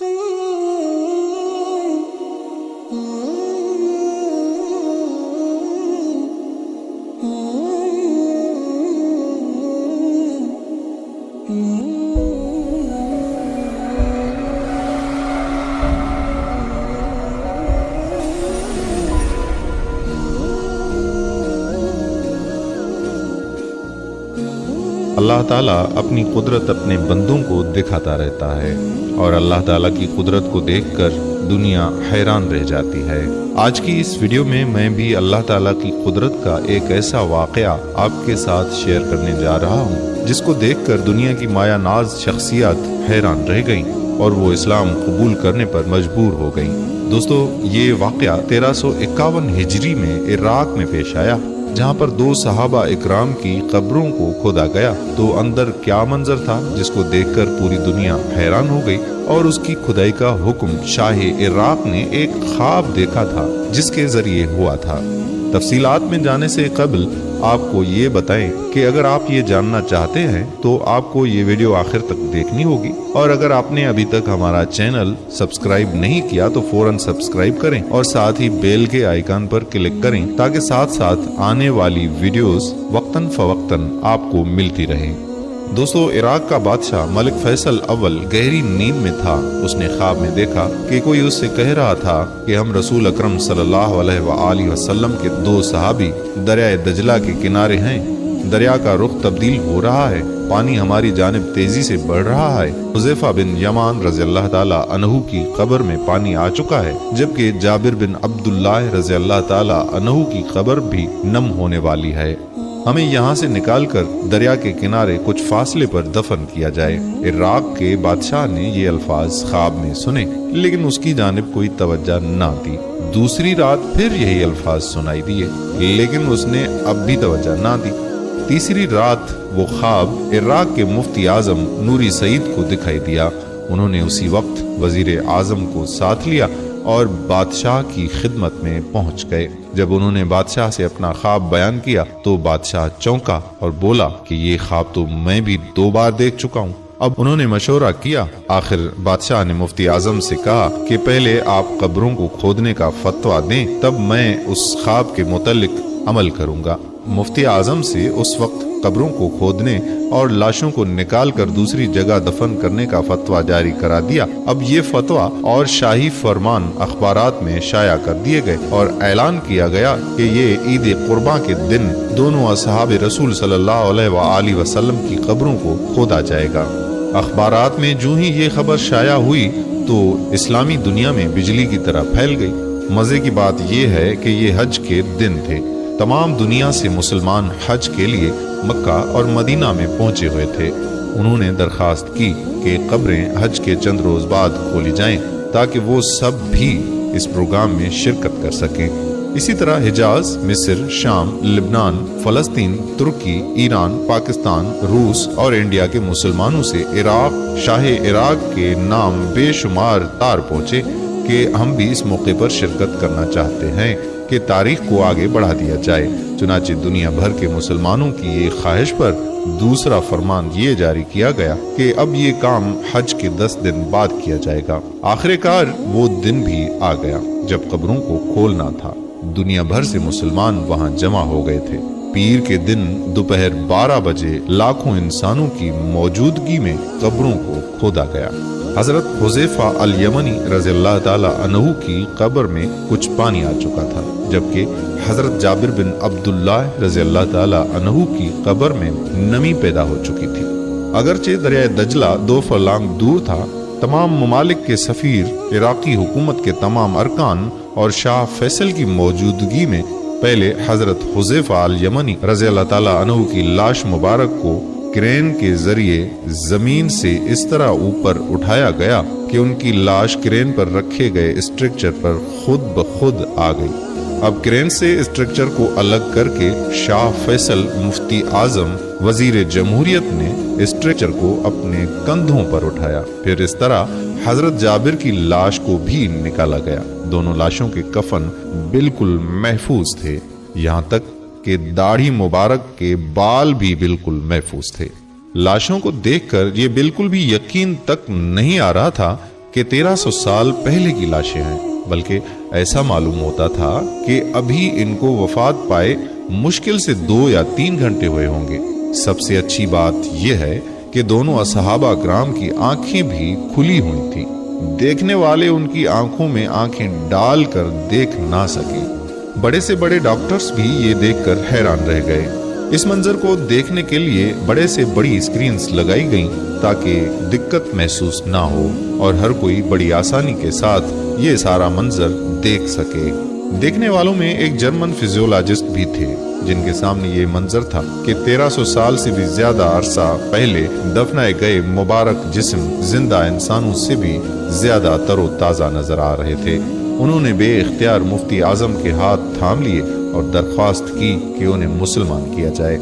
اللہ تعالیٰ اپنی قدرت اپنے بندوں کو دکھاتا رہتا ہے اور اللہ تعالیٰ کی قدرت کو دیکھ کر دنیا حیران رہ جاتی ہے۔ آج کی اس ویڈیو میں بھی اللہ تعالیٰ کی قدرت کا ایک ایسا واقعہ آپ کے ساتھ شیئر کرنے جا رہا ہوں جس کو دیکھ کر دنیا کی مایا ناز شخصیات حیران رہ گئیں اور وہ اسلام قبول کرنے پر مجبور ہو گئیں۔ دوستو، یہ واقعہ 1351 ہجری میں عراق میں پیش آیا، جہاں پر 2 صحابہ اکرام کی قبروں کو کھودا گیا۔ تو اندر کیا منظر تھا جس کو دیکھ کر پوری دنیا حیران ہو گئی، اور اس کی کھدائی کا حکم شاہ عراق نے ایک خواب دیکھا تھا جس کے ذریعے ہوا تھا۔ تفصیلات میں جانے سے قبل آپ کو یہ بتائیں کہ اگر آپ یہ جاننا چاہتے ہیں تو آپ کو یہ ویڈیو آخر تک دیکھنی ہوگی، اور اگر آپ نے ابھی تک ہمارا چینل سبسکرائب نہیں کیا تو فوراً سبسکرائب کریں اور ساتھ ہی بیل کے آئیکن پر کلک کریں تاکہ ساتھ ساتھ آنے والی ویڈیوز وقتاً فوقتاً آپ کو ملتی رہیں۔ دوستو، عراق کا بادشاہ ملک فیصل اول گہری نیند میں تھا۔ اس نے خواب میں دیکھا کہ کوئی اس سے کہہ رہا تھا کہ ہم رسول اکرم صلی اللہ علیہ وآلہ وسلم کے 2 صحابی دریائے دجلہ کے کنارے ہیں۔ دریا کا رخ تبدیل ہو رہا ہے، پانی ہماری جانب تیزی سے بڑھ رہا ہے۔ حذیفہ بن یمان رضی اللہ تعالی عنہ کی قبر میں پانی آ چکا ہے، جبکہ جابر بن عبداللہ رضی اللہ تعالی عنہ کی قبر بھی نم ہونے والی ہے۔ ہمیں یہاں سے نکال کر دریا کے کنارے کچھ فاصلے پر دفن کیا جائے۔ عراق کے بادشاہ نے یہ الفاظ خواب میں سنے، لیکن اس کی جانب کوئی توجہ نہ دی۔ دوسری رات پھر یہی الفاظ سنائی دیے، لیکن اس نے اب بھی توجہ نہ دی۔ تیسری رات وہ خواب عراق کے مفتی اعظم نوری سعید کو دکھائی دیا۔ انہوں نے اسی وقت وزیر اعظم کو ساتھ لیا اور بادشاہ کی خدمت میں پہنچ گئے۔ جب انہوں نے بادشاہ سے اپنا خواب بیان کیا تو بادشاہ چونکا اور بولا کہ یہ خواب تو میں بھی 2 بار دیکھ چکا ہوں۔ اب انہوں نے مشورہ کیا۔ آخر بادشاہ نے مفتی اعظم سے کہا کہ پہلے آپ قبروں کو کھودنے کا فتویٰ دیں، تب میں اس خواب کے متعلق عمل کروں گا۔ مفتی اعظم سے اس وقت قبروں کو کھودنے اور لاشوں کو نکال کر دوسری جگہ دفن کرنے کا فتویٰ جاری کرا دیا۔ اب یہ فتویٰ اور شاہی فرمان اخبارات میں شائع کر دیے گئے اور اعلان کیا گیا کہ یہ عید قرباں کے دن دونوں اصحاب رسول صلی اللہ علیہ وآلہ وسلم کی قبروں کو کھودا جائے گا۔ اخبارات میں جو ہی یہ خبر شائع ہوئی تو اسلامی دنیا میں بجلی کی طرح پھیل گئی۔ مزے کی بات یہ ہے کہ یہ حج کے دن تھے۔ تمام دنیا سے مسلمان حج کے لیے مکہ اور مدینہ میں پہنچے ہوئے تھے۔ انہوں نے درخواست کی کہ قبریں حج کے چند روز بعد کھولی جائیں تاکہ وہ سب بھی اس پروگرام میں شرکت کر سکیں۔ اسی طرح حجاز، مصر، شام، لبنان، فلسطین، ترکی، ایران، پاکستان، روس اور انڈیا کے مسلمانوں سے شاہ عراق کے نام بے شمار تار پہنچے کہ ہم بھی اس موقع پر شرکت کرنا چاہتے ہیں کہ تاریخ کو آگے بڑھا دیا جائے۔ چنانچہ دنیا بھر کے مسلمانوں کی یہ خواہش پر دوسرا فرمان یہ جاری کیا گیا کہ اب یہ کام حج کے 10 دن بعد کیا جائے گا۔ آخر کار وہ دن بھی آ گیا جب قبروں کو کھولنا تھا۔ دنیا بھر سے مسلمان وہاں جمع ہو گئے تھے۔ پیر کے دن دوپہر 12 بجے لاکھوں انسانوں کی موجودگی میں قبروں کو کھودا گیا۔ حضرت حذیفہ الیمنی رضی اللہ تعالی عنہ کی قبر میں کچھ پانی آ چکا تھا، جبکہ حضرت جابر بن عبداللہ رضی اللہ تعالی عنہ کی قبر میں نمی پیدا ہو چکی تھی۔ اگرچہ دریائے دجلہ 2 فرلانگ دور تھا، تمام ممالک کے سفیر، عراقی حکومت کے تمام ارکان اور شاہ فیصل کی موجودگی میں پہلے حضرت حذیفہ الیمنی رضی اللہ تعالی عنہ کی لاش مبارک کو کرین کے ذریعے زمین سے اس طرح اوپر اٹھایا گیا کہ ان کی لاش کرین پر رکھے گئے اسٹرکچر پر خود بخود آ گئی۔ اب کرین سے اسٹرکچر کو الگ کر کے شاہ فیصل مفتی اعظم وزیر جمہوریت نے اسٹرکچر کو اپنے کندھوں پر اٹھایا۔ پھر اس طرح حضرت جابر کی لاش کو بھی نکالا گیا۔ دونوں لاشوں کے کفن بالکل محفوظ تھے، یہاں تک کہ داڑھی مبارک کے بال بھی بالکل محفوظ تھے۔ لاشوں کو دیکھ کر یہ بالکل بھی یقین تک نہیں آ رہا تھا कि 1300 साल पहले की लाशें हैं, बल्कि ऐसा मालूम होता था कि अभी इनको वफात पाए मुश्किल से 2 या 3 घंटे हुए होंगे। सबसे अच्छी बात यह है कि दोनों असहाबा किराम की आंखें भी खुली हुई थी। देखने वाले उनकी आंखों में आंखें डालकर देख ना सके। बड़े से बड़े डॉक्टर्स भी ये देखकर हैरान रह गए। इस मंजर को देखने के लिए बड़े से बड़ी स्क्रीन्स लगाई गईं ताकि दिक्कत महसूस ना हो और हर कोई बड़ी आसानी के साथ ये सारा मंजर देख सके। देखने वालों में एक जर्मन फिजियोलॉजिस्ट भी थे जिनके सामने ये मंजर था कि 1300 साल से भी ज्यादा अरसा पहले दफनाए गए मुबारक जिस्म जिंदा इंसानों से भी ज्यादा तरोताजा नजर आ रहे थे। उन्होंने बेइख्तियार मुफ्ती आजम के हाथ थाम लिए और दरख्वास्त की कि उन्हें मुसलमान किया जाए।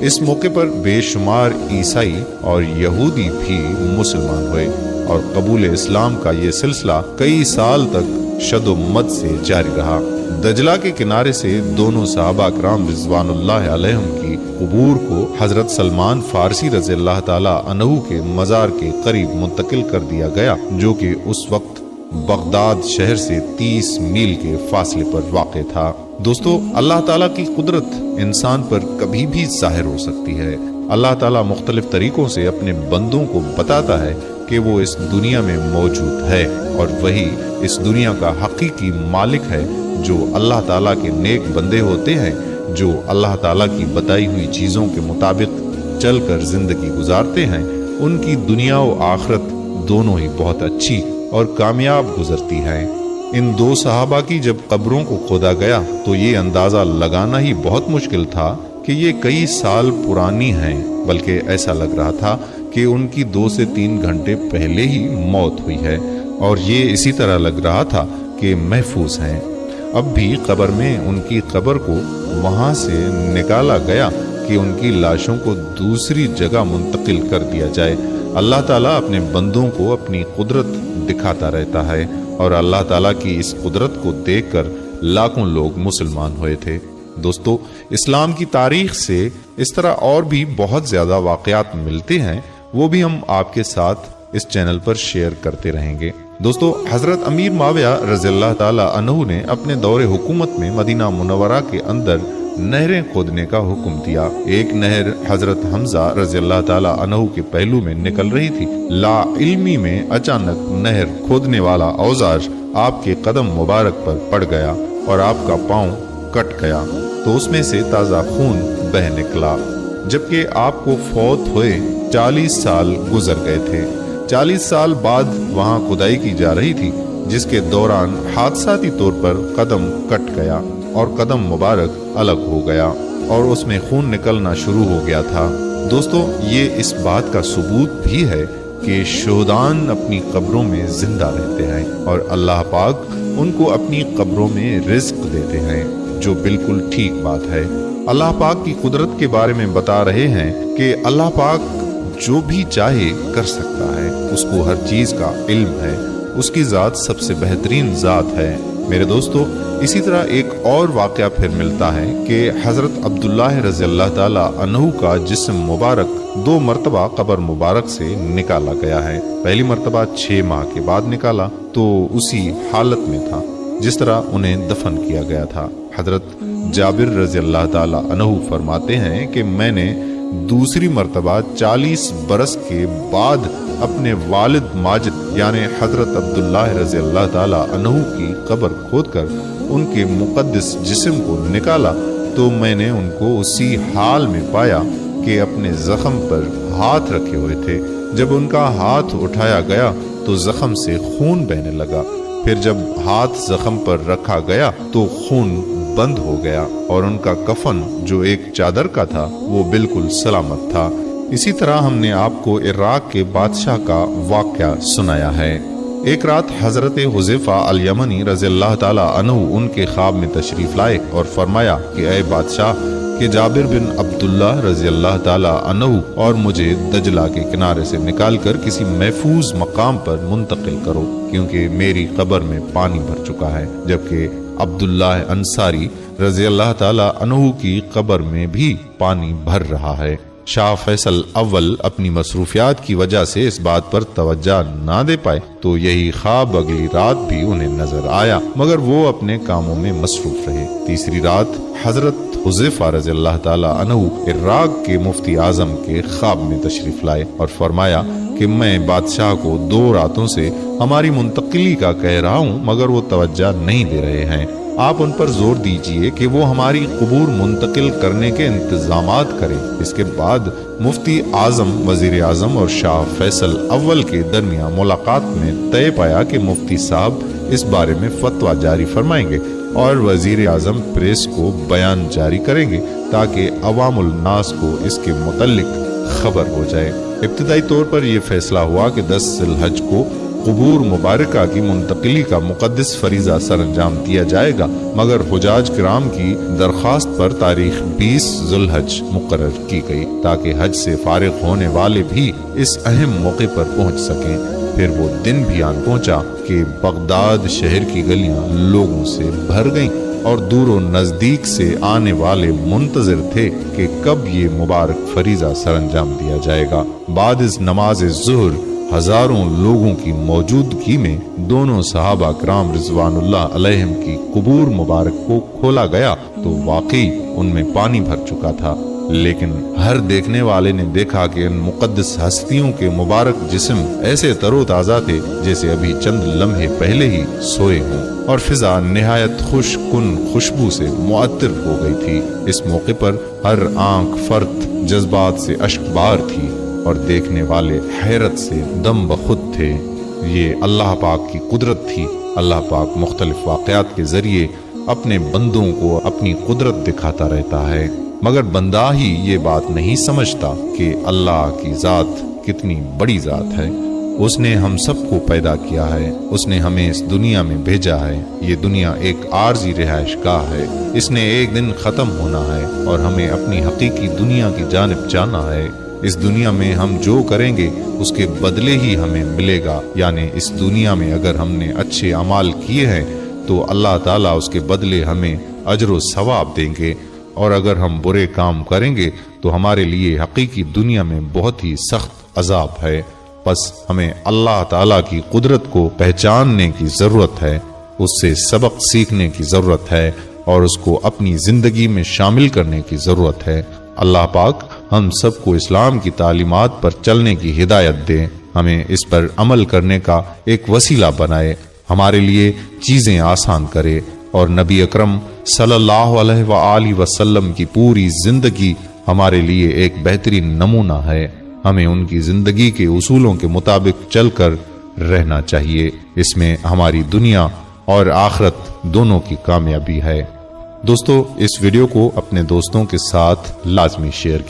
इस मौके पर बेशुमार ईसाई और यहूदी भी मुसलमान हुए और कबूल इस्लाम का ये सिलसिला कई साल तक शदो-मद से जारी रहा। दजला के किनारे से दोनों सहाबा किराम रिज़वानुल्लाह अलैहिम की कुबूर को हजरत सलमान फारसी रज़ियल्लाहु ताला अन्हु के मजार के करीब मुंतकिल कर दिया गया, जो कि उस वक्त बगदाद शहर से 30 मील के फासले पर वाक़ था। दोस्तों, अल्लाह ताला की कुदरत इंसान पर कभी भी जाहिर हो सकती है। अल्लाह ताला मुख्तलिफ तरीकों से अपने बंदों को बताता है कि वो इस दुनिया में मौजूद है और वही इस दुनिया का हकीकी मालिक है। जो अल्लाह ताला के नेक बंदे होते हैं, जो अल्लाह ताला की बताई हुई चीज़ों के मुताबिक चलकर जिंदगी गुजारते हैं, उनकी दुनिया और आखिरत दोनों ही बहुत अच्छी और कामयाब गुजरती है। इन दो सहाबा की जब कब्रों को खोदा गया तो ये अंदाजा लगाना ही बहुत मुश्किल था कि ये कई साल पुरानी हैं, बल्कि ऐसा लग रहा था कि उनकी 2 से 3 घंटे पहले ही मौत हुई है और ये इसी तरह लग रहा था कि महफूज हैं। अब भी कब्र में उनकी कब्र को वहां से निकाला गया कि उनकी लाशों को दूसरी जगह मुंतकिल कर दिया जाए। अल्लाह ताला अपने बंदों को अपनी कुदरत दिखाता रहता है और अल्लाह ताला की इस कुदरत को देखकर लाखों लोग मुसलमान हुए थे। दोस्तों, इस्लाम की तारीख से इस तरह और भी बहुत ज्यादा वाकयात मिलते हैं, वो भी हम आपके साथ इस चैनल पर शेयर करते रहेंगे। दोस्तों, हजरत अमीर माविया रज़ियल्लाहु ताला अन्हु ने अपने दौरे हुकूमत में मदीना मुनव्वरा के अंदर नहरें खोदने का हुक्म दिया। एक नहर हजरत हमजा रज़ियल्लाहु ताला अन्हु के पहलू में निकल रही थी। ला इल्मी में अचानक नहर खोदने वाला औजार आपके कदम मुबारक पर पड़ गया और आपका पांव कट गया तो उसमें से ताजा खून बह निकला, जबकि आपको फौत हुए 40 साल गुजर गए थे। 40 साल बाद वहां खुदाई की जा रही थी, जिसके दौरान हादसाती तौर पर कदम कट गया और कदम मुबारक अलग हो गया और उसमें खून निकलना शुरू हो गया था। दोस्तों, ये इस बात का सबूत भी है कि शोहदान अपनी कब्रों में जिंदा रहते हैं और अल्लाह पाक उनको अपनी कब्रों में रिज्क देते हैं, जो बिल्कुल ठीक बात है। अल्लाह पाक की कुदरत के बारे में बता रहे हैं कि अल्लाह पाक जो भी चाहे कर सकता है, उसको हर चीज का इल्म है, उसकी जात सबसे बेहतरीन जात है। मेरे दोस्तों, इसी तरह एक और वाकया फिर मिलता है कि हजरत अब्दुल्लाह रज़ियल्लाहु ताला अन्हु का जिस्म मुबारक 2 मरतबा कब्र मुबारक से निकाला गया है। पहली मरतबा 6 माह के बाद निकाला तो उसी हालत में था जिस तरह उन्हें दफन किया गया था। हजरत जाबिर रज़ियल्लाहु ताला अन्हु फरमाते हैं कि मैंने दूसरी मरतबा 40 बरस के बाद अपने वालिद माजिद यानी हजरत अब्दुल्लाह रज़ियल्लाहु ताला अन्हु की कब्र खोदकर उनके मुक़द्दस जिस्म को निकाला तो मैंने उनको उसी हाल में पाया कि अपने जख्म पर हाथ रखे हुए थे। जब उनका हाथ उठाया गया तो जख्म से खून बहने लगा। फिर जब हाथ जख्म पर रखा गया तो खून बंद हो गया और उनका कफन जो एक चादर का था वो बिल्कुल सलामत था। इसी तरह हमने आपको इराक के बादशाह का वाक़या सुनाया है। एक रात हजरत हुज़ैफा अल यमनी रज़ियल्लाहु ताला अन्हु उनके ख्वाब में तशरीफ लाए और फरमाया कि ऐ बादशाह कि जाबिर बिन अब्दुल्लाह रज़ियल्लाहु ताला अन्हु और मुझे दजला के किनारे से निकालकर किसी महफूज मकाम पर मुंतकिल करो, क्योंकि मेरी कब्र में पानी भर चुका है, जबकि अब्दुल्लाह अंसारी रज़ियल्लाहु ताला अन्हु की कब्र में भी पानी भर रहा है। शाह फैसल अव्वल अपनी मसरूफियात की वजह से इस बात पर तवज्जो ना दे पाए तो यही ख्वाब अगली रात भी उन्हें नजर आया, मगर वो अपने कामों में मसरूफ रहे। तीसरी रात हजरत हुज़ैफा रज़ियल्लाहु ताला अन्हु इराक के मुफ्ती आजम के ख्वाब में तशरीफ लाए और फरमाया कि मैं बादशाह को 2 रातों से हमारी मुंतकिली का कह रहा हूँ, मगर वो तवज्जो नहीं दे रहे हैं। आप उन पर जोर दीजिए कि वो हमारी कुबूर मुंतकिल करने के इंतजामात करें। इसके बाद मुफ्ती आजम, वजीर आजम और शाह फैसल अव्वल के दरमियान मुलाकात में तय पाया कि मुफ्ती साहब इस बारे में फतवा जारी फरमाएंगे और वजीर आजम प्रेस को बयान जारी करेंगे ताकि अवामुल नास को इसके मुतल्लिक खबर हो जाए। इब्तिदाई तौर पर यह फैसला हुआ कि 10 ज़िलहज को कुबूर मुबारका की मुंतकिली का मुकद्दस फरीजा सरंजाम दिया जाएगा, मगर हुजाज किराम की दरख्वास्त पर तारीख 20 ज़ुल्हज मुकर्रर की गई ताकि हज से फारिग होने वाले भी इस अहम मौके पर पहुंच सकें। फिर वो दिन भी आन पहुंचा कि बगदाद शहर की गलियां लोगों से भर गईं और दूर नजदीक से आने वाले मुंतजिर थे कि कब ये मुबारक फरीजा सरंजाम दिया जाएगा। बाद इस नमाज ज़ुहर हजारों लोगों की मौजूदगी में दोनों सहाबा किराम रिज़वानुल्लाह अलैहिम की कुबूर मुबारक को खोला गया तो वाकई उनमें पानी भर चुका था, लेकिन हर देखने वाले ने देखा कि इन मुकद्दस हस्तियों के मुबारक जिस्म ऐसे तरोताजा थे जैसे अभी चंद लम्हे पहले ही सोए हों, और फिजा निहायत खुशकुन खुशबू से मुअत्तर हो गई थी। इस मौके पर हर आंख फर्त जज्बात से अश्कबार थी और देखने वाले हैरत से दम बखुद थे। ये अल्लाह पाक की कुदरत थी। अल्लाह पाक मुख्तलिफ वाक़यात के जरिए अपने बंदों को अपनी कुदरत दिखाता रहता है, मगर बंदा ही ये बात नहीं समझता कि अल्लाह की ज़ात कितनी बड़ी ज़ात है। उसने हम सबको पैदा किया है, उसने हमें इस दुनिया में भेजा है। ये दुनिया एक आर्जी रिहाइशगाह है, इसने एक दिन ख़त्म होना है और हमें अपनी हकीकी दुनिया की जानिब जाना है। इस दुनिया में हम जो करेंगे उसके बदले ही हमें मिलेगा, यानी इस दुनिया में अगर हमने अच्छे अमाल किए हैं तो अल्लाह ताला उसके बदले हमें अजर सवाब देंगे, और अगर हम बुरे काम करेंगे तो हमारे लिए हकीकी दुनिया में बहुत ही सख्त अजाब है। बस हमें अल्लाह ताला की कुदरत को पहचानने की जरूरत है, उससे सबक सीखने की जरूरत है और उसको अपनी जिंदगी में शामिल करने की जरूरत है। अल्लाह पाक हम सबको इस्लाम की तालीमात पर चलने की हिदायत दे, हमें इस पर अमल करने का एक वसीला बनाए, हमारे लिए चीजें आसान करे, और नबी अकरम सल्लल्लाहु अलैहि वसल्लम की पूरी जिंदगी हमारे लिए एक बेहतरीन नमूना है। हमें उनकी जिंदगी के उसूलों के मुताबिक चलकर रहना चाहिए। इसमें हमारी दुनिया और आखिरत दोनों की कामयाबी है। दोस्तों, इस वीडियो को अपने दोस्तों के साथ लाजमी शेयर